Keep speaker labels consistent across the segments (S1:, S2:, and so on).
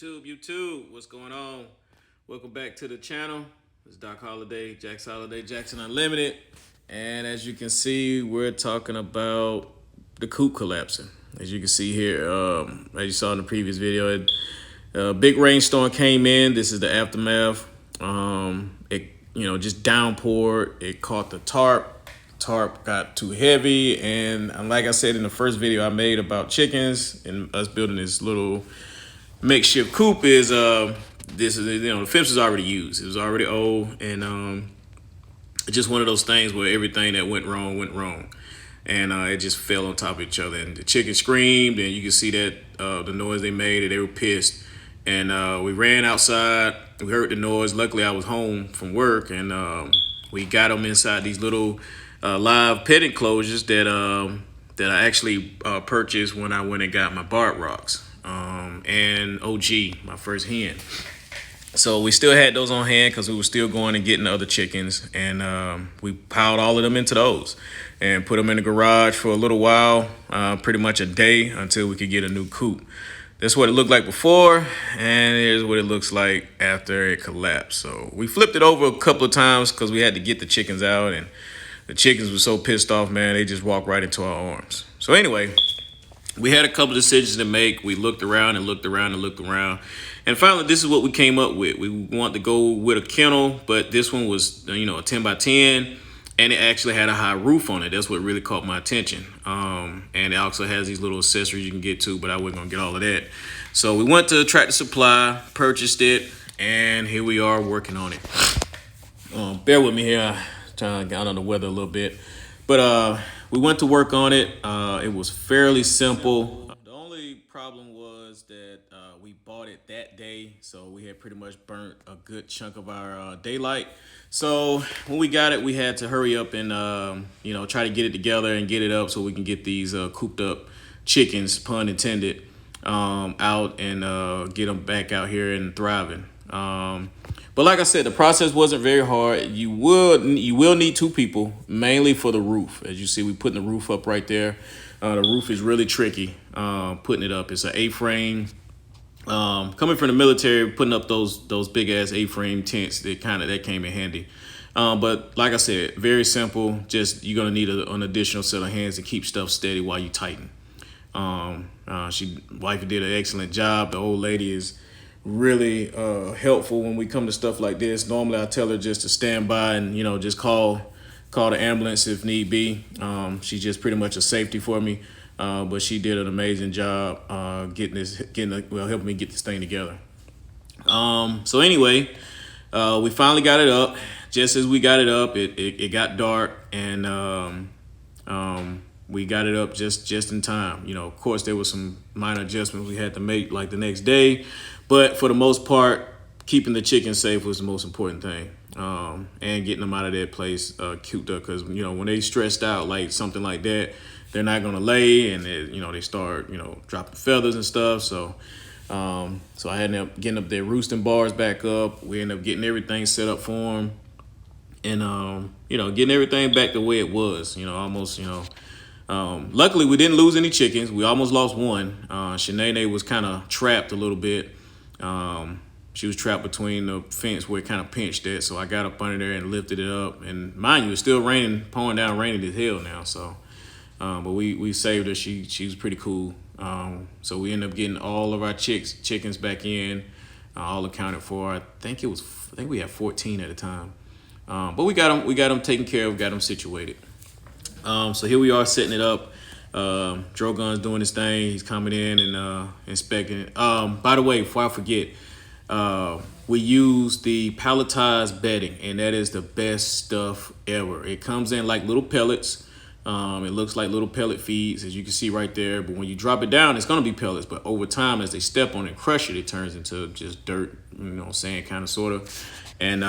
S1: YouTube, what's going on? Welcome back to the channel. It's Doc Holiday, Jackson Unlimited. And as you can see, we're talking about the Coop collapsing. As you can see here, as you saw in the previous video, a big rainstorm came in. This is the aftermath. It just downpoured. It caught the tarp. Tarp got too heavy, and like I said in the first video I made about chickens and us building this little makeshift coop, is this is the fence was already used. It was already old, and it's just one of those things where everything that went wrong, and it just fell on top of each other. And the chicken screamed, and you can see that the noise they made. They were pissed, and we ran outside. We heard the noise. Luckily, I was home from work, and we got them inside these little live pet enclosures that I actually purchased when I went and got my barred rocks and OG, my first hen. So we still had those on hand because we were still going and getting other chickens, and we piled all of them into those and put them in the garage for a little while, pretty much a day until we could get a new coop. That's what it looked like before, and here's what it looks like after it collapsed. So we flipped it over a couple of times because we had to get the chickens out, and the chickens were so pissed off, man, they just walked right into our arms. So anyway, we had a couple decisions to make. We looked around and looked around and looked around. And finally, this is what we came up with. We wanted to go with a kennel, but this one was, a 10 by 10, and it actually had a high roof on it. That's what really caught my attention. And it also has these little accessories you can get to, but I wasn't gonna get all of that. So we went to Tractor Supply, purchased it, and here we are working on it. Bear with me here. Trying to get out of the weather a little bit, but we went to work on it. It was fairly simple. The only problem was that we bought it that day, so we had pretty much burnt a good chunk of our daylight. So when we got it, we had to hurry up and try to get it together and get it up so we can get these cooped up chickens, pun intended, out and get them back out here and thriving. But like I said, the process wasn't very hard. You will need two people, mainly for the roof. As you see, we putting the roof up right there. The roof is really tricky putting it up. It's an A-frame. Coming from the military, putting up those big ass A-frame tents, that came in handy. But like I said, very simple. Just you're gonna need an additional set of hands to keep stuff steady while you tighten. Wife did an excellent job. The old lady is really helpful when we come to stuff like this. Normally I tell her just to stand by and just call the ambulance if need be. She's just pretty much a safety for me, but she did an amazing job helping me get this thing together. So anyway, we finally got it up. Just as we got it up, it got dark, and we got it up just in time. Of course, there was some minor adjustments we had to make like the next day, but for the most part, keeping the chickens safe was the most important thing, and getting them out of that place cooped up, because when they stressed out like something like that, they're not gonna lay, and they start dropping feathers and stuff. So I ended up getting up their roosting bars back up. We ended up getting everything set up for them, and getting everything back the way it was. Almost luckily we didn't lose any chickens. We almost lost one. Shanae was kind of trapped a little bit. She was trapped between the fence where it kind of pinched at, so I got up under there and lifted it up. And mind you, it's still raining, pouring down, raining as hell now. So, but we saved her. She was pretty cool. So we ended up getting all of our chickens back in, all accounted for. I think we had 14 at a time. But we got them taken care of, got them situated. So here we are setting it up. Drogon's doing his thing. He's coming in and inspecting it. By the way, before I forget, we use the palletized bedding, and that is the best stuff ever. It comes in like little pellets. It looks like little pellet feeds, as you can see right there. But when you drop it down, it's going to be pellets. But over time, as they step on it and crush it, it turns into just dirt, sand kind of, sort of. And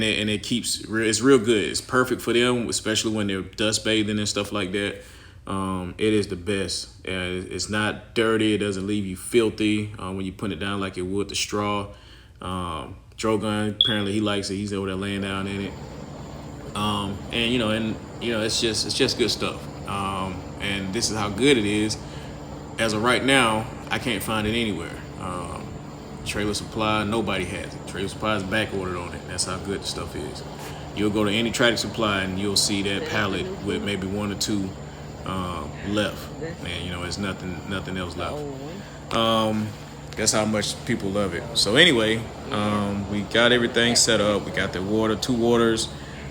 S1: it keeps, it's real good. It's perfect for them, especially when they're dust bathing and stuff like that. It is the best. It's not dirty. It doesn't leave you filthy when you put it down like it would the straw. Drogon, apparently he likes it. He's over there laying down in it. It's just good stuff. And this is how good it is. As of right now, I can't find it anywhere. Trailer Supply, nobody has it. Trailer Supply is back ordered on it. That's how good the stuff is. You'll go to any Tractor Supply and you'll see that pallet with maybe 1 or 2 left, and you know, there's nothing else left. That's how much people love it. So anyway, we got everything set up. We got the 2 waters,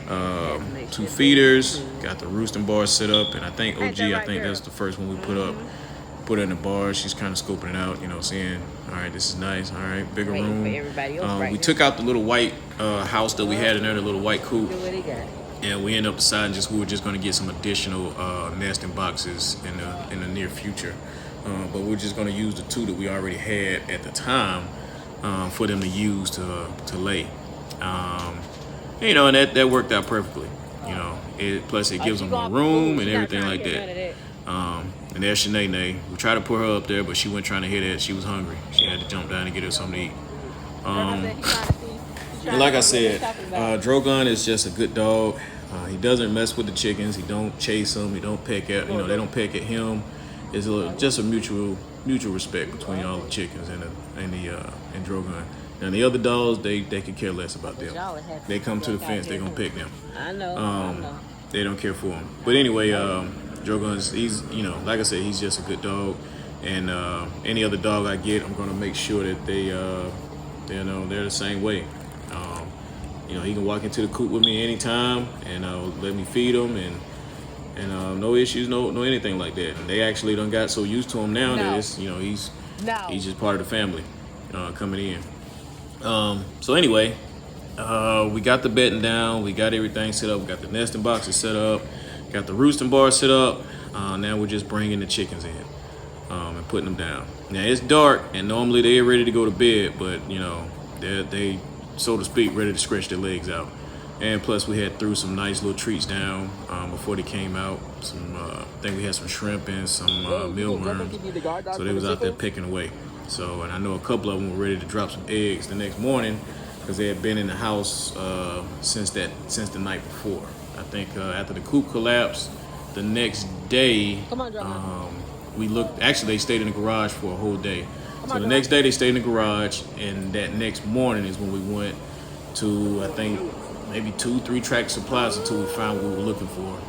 S1: 2 feeders, got the roosting bar set up, and I think I think that's the first one we put up. Put her in the bar. She's kind of scoping it out, you know, saying, all right, this is nice. All right, bigger room. We took out the little white house that we had in there, the little white coop, and we ended up deciding we were just going to get some additional nesting boxes in the near future. But we're just going to use the 2 that we already had at the time for them to use to lay. You know, and that worked out perfectly. You know, plus it gives them more room and everything like that. And there's Shanae. We tried to put her up there, but she wasn't trying to hit it. She was hungry. She had to jump down and get her something to eat. And like I said, Drogon is just a good dog. He doesn't mess with the chickens. He don't chase them. He don't peck at, they don't peck at him. It's just a mutual respect between all the chickens and Drogon. And the other dogs, they could care less about them. They come to the fence, they're gonna pick them. I know. They don't care for them. But anyway, Drogon's, he's, like I said, he's just a good dog. And any other dog I get, I'm gonna make sure that they're the same way. He can walk into the coop with me anytime and let me feed him and no issues, no anything like that. And they actually done got so used to him now that it's, he's just part of the family coming in. So anyway, we got the bedding down, we got everything set up, we got the nesting boxes set up, got the roosting bar set up. Now we're just bringing the chickens in and putting them down. Now it's dark and normally they're ready to go to bed, but they so to speak ready to stretch their legs out. And plus we had threw some nice little treats down before they came out. I think we had some shrimp and some mealworms, so they was out there picking away. So, and I know a couple of them were ready to drop some eggs the next morning because they had been in the house since the night before. I think after the coop collapsed, the next day actually they stayed in the garage for a whole day. So the next day they stayed in the garage, and that next morning is when we went to, I think, maybe 2-3 Tractor Supplies until we found what we were looking for.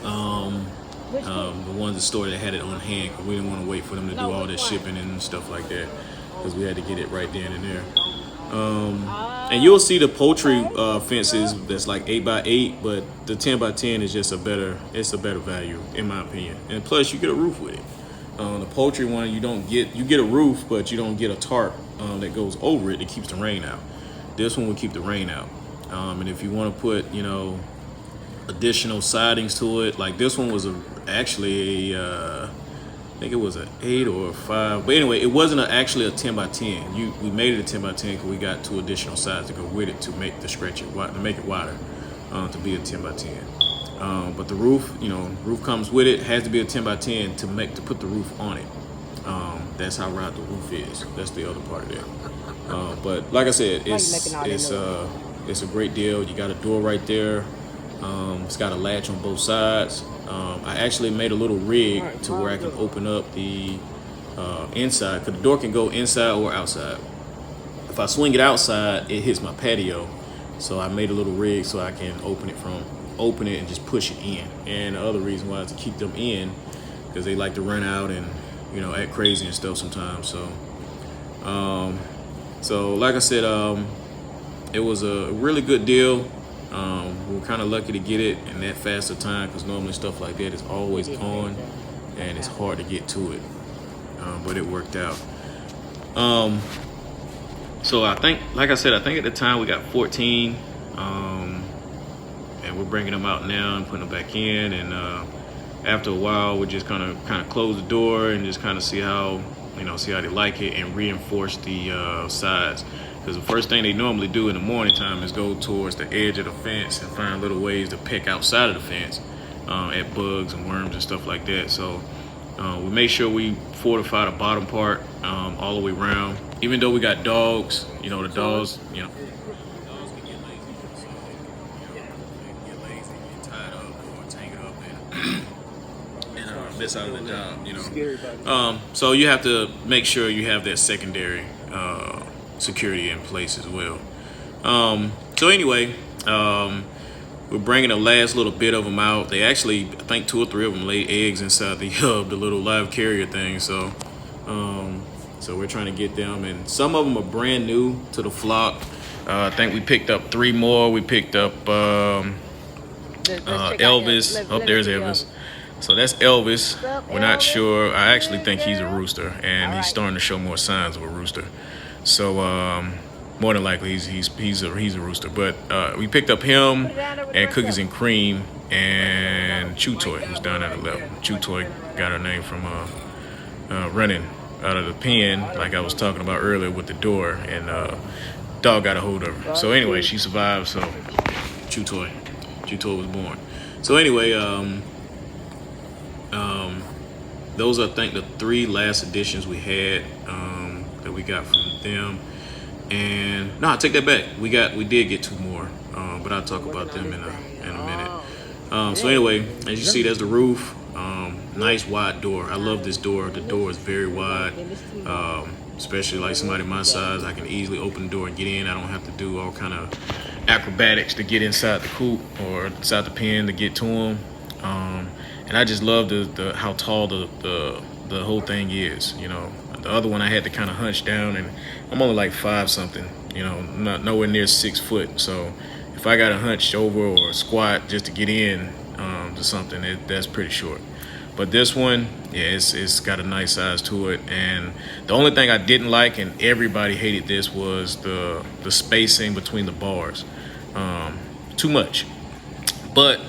S1: The one, the store that had it on hand, because we didn't want to wait for them to do all that shipping and stuff like that, because we had to get it right then and there. And you'll see the poultry fences that's like 8x8, but the 10x10 is just a better value in my opinion. And plus you get a roof with it. The poultry one, you get a roof, but you don't get a tarp that goes over it that keeps the rain out. This one will keep the rain out. And if you want to put, additional sidings to it, like this one was actually I think it was an 8 or a 5, but anyway, it wasn't actually a 10x10. We made it a 10x10 because we got 2 additional sides to go with it to make it wider, to be a 10x10. But the roof, roof comes with it. Has to be a 10x10 to put the roof on it. That's how wide the roof is. That's the other part of it. But like I said, it's a great deal. You got a door right there. It's got a latch on both sides. I actually made a little rig to where I can open up the inside, because the door can go inside or outside. If I swing it outside, it hits my patio. So I made a little rig so I can open it and just push it in. And the other reason why is to keep them in, because they like to run out and act crazy and stuff sometimes. So like I said, it was a really good deal. We were kind of lucky to get it in that fast a time, because normally stuff like that is always on and it's hard to get to it, but it worked out. So I think, like I said, I think at the time we got 14, and we're bringing them out now and putting them back in, and after a while we just kind of close the door and just kind of see how they like it, and reinforce the sides. Because the first thing they normally do in the morning time is go towards the edge of the fence and find little ways to peck outside of the fence at bugs and worms and stuff like that. So we make sure we fortify the bottom part all the way around. Even though we got dogs, the dogs, dogs can get lazy, get tied up or tangled up and miss out of the job, So you have to make sure you have that secondary security in place as well. So anyway, we're bringing the last little bit of them out. They actually, I think 2 or 3 of them laid eggs inside the the little live carrier thing. So we're trying to get them, and some of them are brand new to the flock. I think we picked up 3 more. We picked up Elvis. Oh, there's Elvis. So that's Elvis. We're not sure. I actually think he's a rooster, and he's starting to show more signs of a rooster. So more than likely he's a rooster. But we picked up him and Cookies and Cream and Chew Toy, who's down at the left. Chew Toy got her name from running out of the pen, like I was talking about earlier with the door, and dog got a hold of her. So anyway, she survived. So Chew Toy was born. So anyway, those are, I think, the 3 last editions we had that we got from them. And no, I take that back. We did get 2 more, but I'll talk about them in a minute. So anyway, as you see, there's the roof. Nice wide door. I love this door. The door is very wide, especially like somebody my size. I can easily open the door and get in. I don't have to do all kind of acrobatics to get inside the coop or inside the pen to get to them. And I just love the how tall the whole thing is. You know, the other one I had to kind of hunch down, and I'm only like 5 something. You know, not nowhere near 6 foot. So if I got to hunch over or squat just to get in to something, that's pretty short. But this one, yeah, it's got a nice size to it. And the only thing I didn't like, and everybody hated this, was the spacing between the bars. Too much. But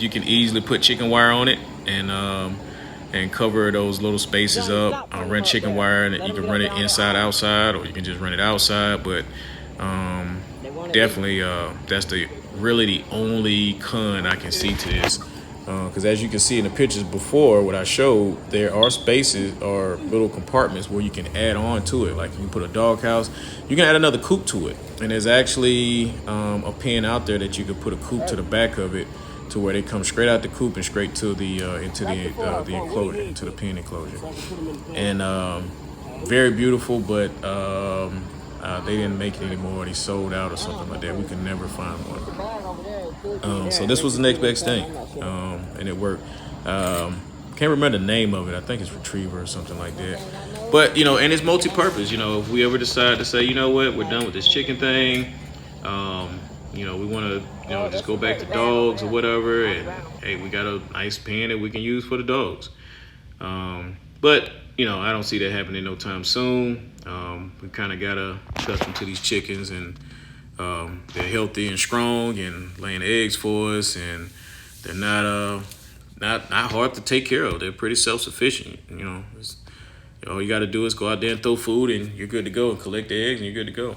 S1: you can easily put chicken wire on it and cover those little spaces up. Run chicken wire, and you can run it inside, outside, or you can just run it outside. But definitely, that's really the only con I can see to this. Because as you can see in the pictures before, what I showed, there are spaces or little compartments where you can add on to it. Like you can put a dog house, you can add another coop to it. And there's actually a pen out there that you could put a coop to the back of it, to where they come straight out the coop and straight to the into the enclosure, into the pen enclosure. And very beautiful, but they didn't make it anymore. They sold out or something like that. We could never find one. So this was the next best thing, and it worked. Can't remember the name of it. I think it's Retriever or something like that. But, you know, and it's multi-purpose. You know, if we ever decide to say, you know what, we're done with this chicken thing, you know, we want to, you know, just go back to dogs or whatever, and hey, we got a nice pen that we can use for the dogs. But, you know, I don't see that happening no time soon. We kind of got accustomed to these chickens, and they're healthy and strong and laying eggs for us, and they're not hard to take care of. They're pretty self-sufficient. You know, all you got to do is go out there and throw food, and you're good to go, and collect the eggs, and you're good to go.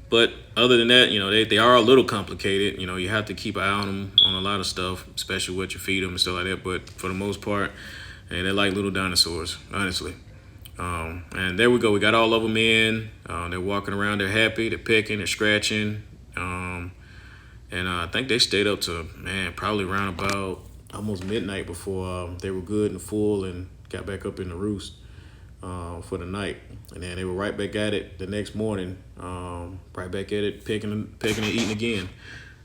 S1: But other than that, you know, they are a little complicated. You know, you have to keep an eye on them on a lot of stuff, especially what you feed them and stuff like that. But for the most part, they're like little dinosaurs, honestly. And there we go. We got all of them in. They're walking around. They're happy. They're pecking. They're scratching. And I think they stayed up to, probably around about almost midnight before they were good and full and got back up in the roost for the night. And then they were right back at it the next morning, right back at it, picking and eating again.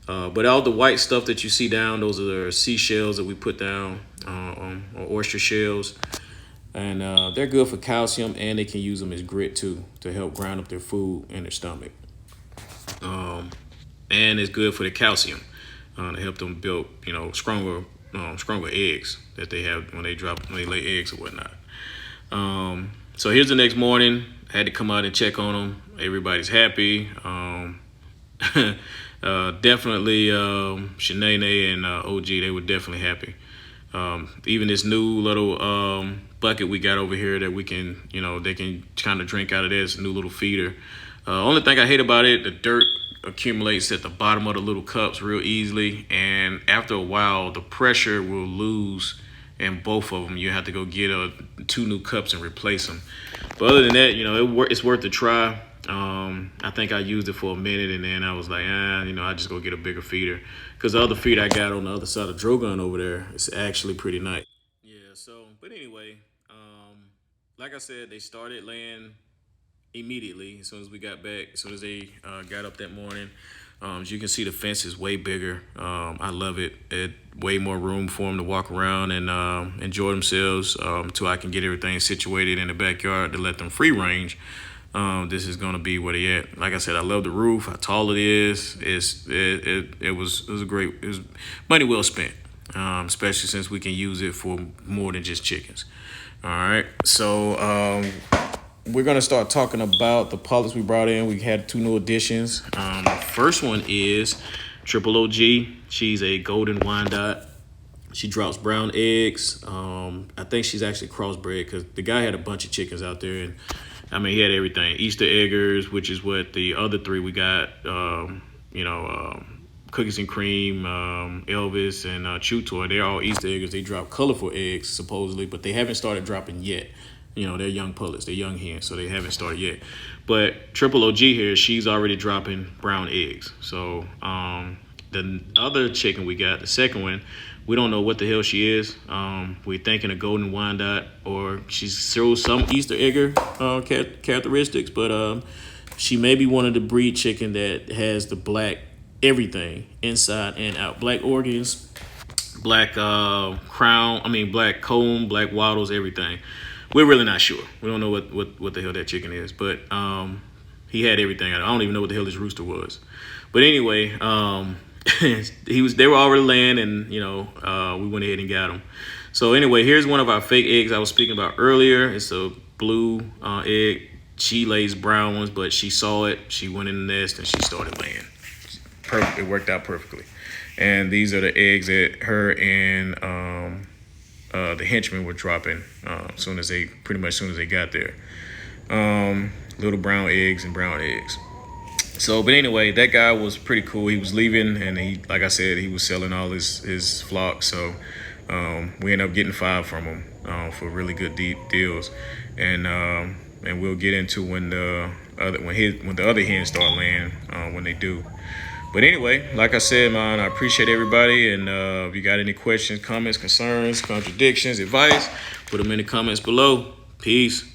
S1: But all the white stuff that you see down, those are the seashells that we put down, or oyster shells. And they're good for calcium, and they can use them as grit too, to help grind up their food in their stomach. And it's good for the calcium to help them build, you know, stronger eggs that they have when they lay eggs or whatnot. So here's the next morning. I had to come out and check on them. Everybody's happy. Definitely Shanae and OG, they were definitely happy. Even this new little bucket we got over here that we can, you know, they can kind of drink out of this new little feeder. Only thing I hate about it, the dirt accumulates at the bottom of the little cups real easily, and after a while the pressure will lose in both of them. You have to go get 2 new cups and replace them. But other than that, you know, it's worth a try. I think I used it for a minute, and then I was like, you know, I just go get a bigger feeder, because the other feeder I got on the other side of Drogon over there is actually pretty nice. Yeah. So, but anyway, like I said, they started laying immediately as soon as we got back. As soon as they got up that morning, as you can see, the fence is way bigger. I love it. It way more room for them to walk around and enjoy themselves till I can get everything situated in the backyard to let them free range. This is gonna be where they at. Like I said, I love the roof, how tall it is. It was money well spent, especially since we can use it for more than just chickens. All right, so we're gonna start talking about the pullets we brought in. We had 2 new additions. First one is Triple OG. She's a golden Wyandotte. She drops brown eggs. I think she's actually crossbred because the guy had a bunch of chickens out there, and I mean he had everything. Easter eggers, which is what the other 3 we got. Cookies and Cream, Elvis, and Chew Toy. They're all Easter eggers. They drop colorful eggs supposedly, but they haven't started dropping yet. They're young pullets, they're young hens, so they haven't started yet. But Triple OG here, she's already dropping brown eggs. So the other chicken we got, the second one, we don't know what the hell she is. We're thinking a golden Wyandotte, or she shows some Easter egger characteristics, but she may be one of the breed chicken that has the black everything inside and out. Black organs, black black comb, black wattles, everything. We're really not sure. We don't know what the hell that chicken is, but he had everything. I don't even know what the hell his rooster was. But anyway, they were already laying, and we went ahead and got him. So anyway, here's one of our fake eggs I was speaking about earlier. It's a blue egg. She lays brown ones, but she saw it. She went in the nest and she started laying. Perfect. It worked out perfectly. And these are the eggs that her and the henchmen were dropping soon as they got there. Little brown eggs and brown eggs. So, but anyway, that guy was pretty cool. He was leaving, and he, like I said, he was selling all his flocks. So we ended up getting 5 from him for really good deep deals. And we'll get into when the other hens start laying when they do. But anyway, like I said, man, I appreciate everybody. And if you got any questions, comments, concerns, contradictions, advice, put them in the comments below. Peace.